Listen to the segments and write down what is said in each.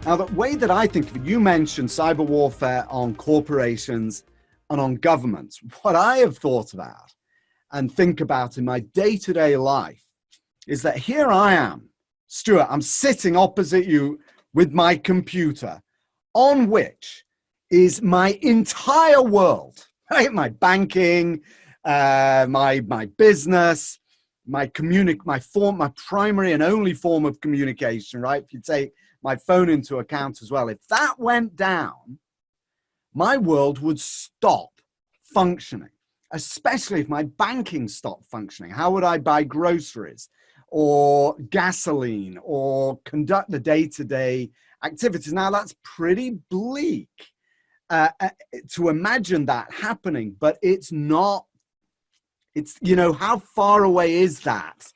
Now, the way that I think of it, you mentioned cyber warfare on corporations and on governments. What I have thought about and think about in my day-to-day life is that here I am, Stuart, I'm sitting opposite you with my computer, on which is my entire world, right? My banking, my business, my primary and only form of communication, right? If you take my phone into account as well, if that went down, my world would stop functioning, especially if my banking stopped functioning. How would I buy groceries or gasoline or conduct the day-to-day activities? Now, that's pretty bleak to imagine that happening, but it's not. It's, how far away is that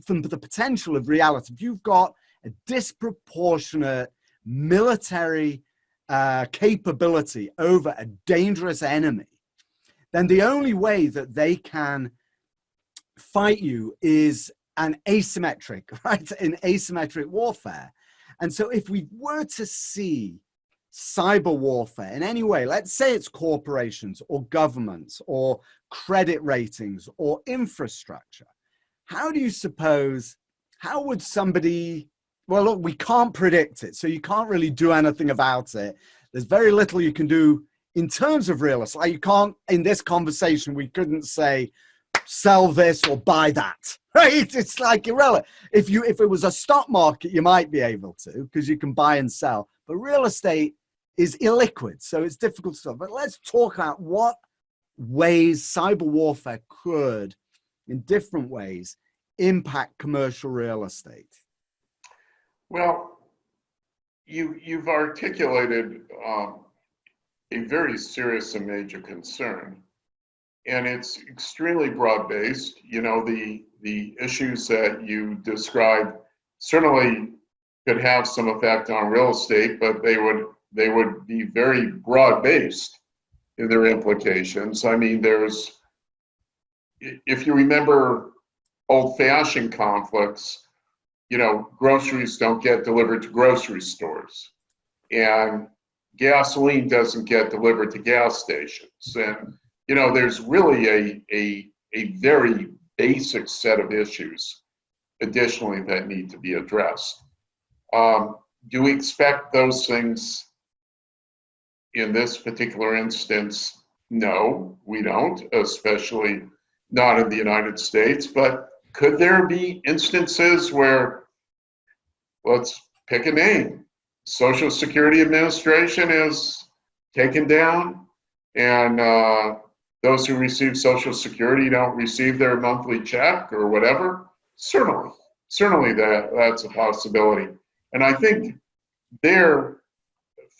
from the potential of reality? If you've got a disproportionate military capability over a dangerous enemy, then the only way that they can fight you is an asymmetric, right? In asymmetric warfare. And so if we were to see cyber warfare in any way, let's say it's corporations or governments or credit ratings or infrastructure, how would somebody, well, look, we can't predict it, so you can't really do anything about it. There's very little you can do in terms of real estate. Like, you can't, in this conversation, we couldn't say, sell this or buy that, right? It's like irrelevant. If it was a stock market, you might be able to, because you can buy and sell, but real estate is illiquid, so it's difficult to sell. But let's talk about what ways cyber warfare could, in different ways, impact commercial real estate. Well, you've articulated a very serious and major concern, and it's extremely broad-based. The issues that you described certainly could have some effect on real estate, but they would be very broad-based in their implications. I mean, if you remember old-fashioned conflicts, groceries don't get delivered to grocery stores, and gasoline doesn't get delivered to gas stations. And, there's really a very basic set of issues additionally that need to be addressed. Do we expect those things in this particular instance? No, we don't, especially not in the United States. But could there be instances where, let's pick a name, Social Security Administration is taken down, and those who receive Social Security don't receive their monthly check or whatever? Certainly that's a possibility. And I think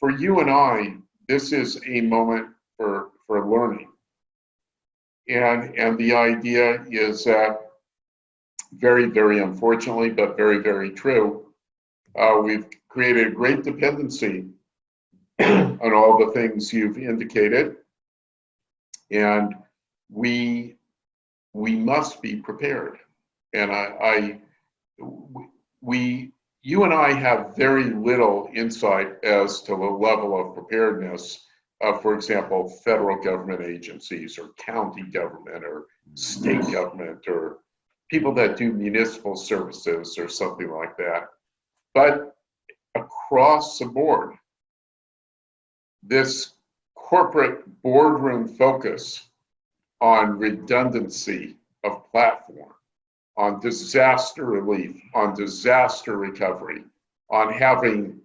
for you and I, this is a moment for learning. And the idea is that, very, very unfortunately, but very, very true, we've created a great dependency on all the things you've indicated, and we must be prepared. And you and I have very little insight as to the level of preparedness of, for example, federal government agencies or county government or state government or people that do municipal services or something like that. But across the board, this corporate boardroom focus on redundancy of platform, on disaster relief, on disaster recovery, on having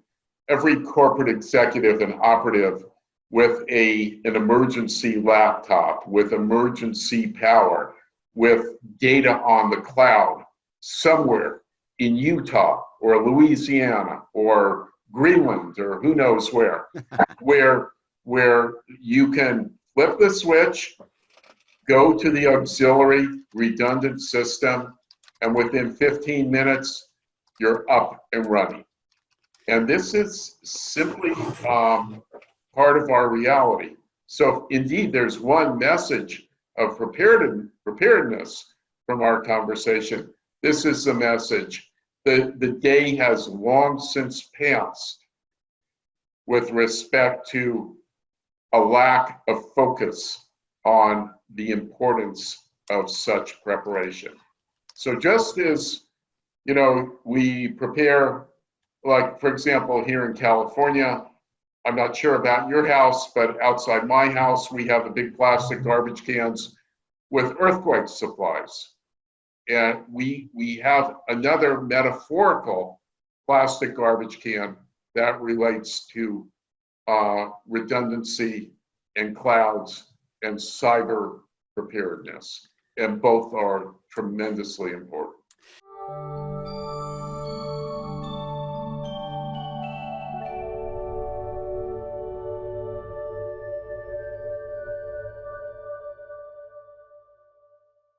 every corporate executive and operative with an emergency laptop, with emergency power, with data on the cloud somewhere in Utah or Louisiana or Greenland or who knows where, where you can flip the switch, go to the auxiliary redundant system, and within 15 minutes, you're up and running. And this is simply part of our reality. So indeed, there's one message of preparedness from our conversation. This is the message the day has long since passed with respect to a lack of focus on the importance of such preparation. So just as, we prepare, like, for example, here in California, I'm not sure about your house, but outside my house, we have the big plastic garbage cans with earthquake supplies. And we have another metaphorical plastic garbage can that relates to redundancy and clouds and cyber preparedness. And both are tremendously important.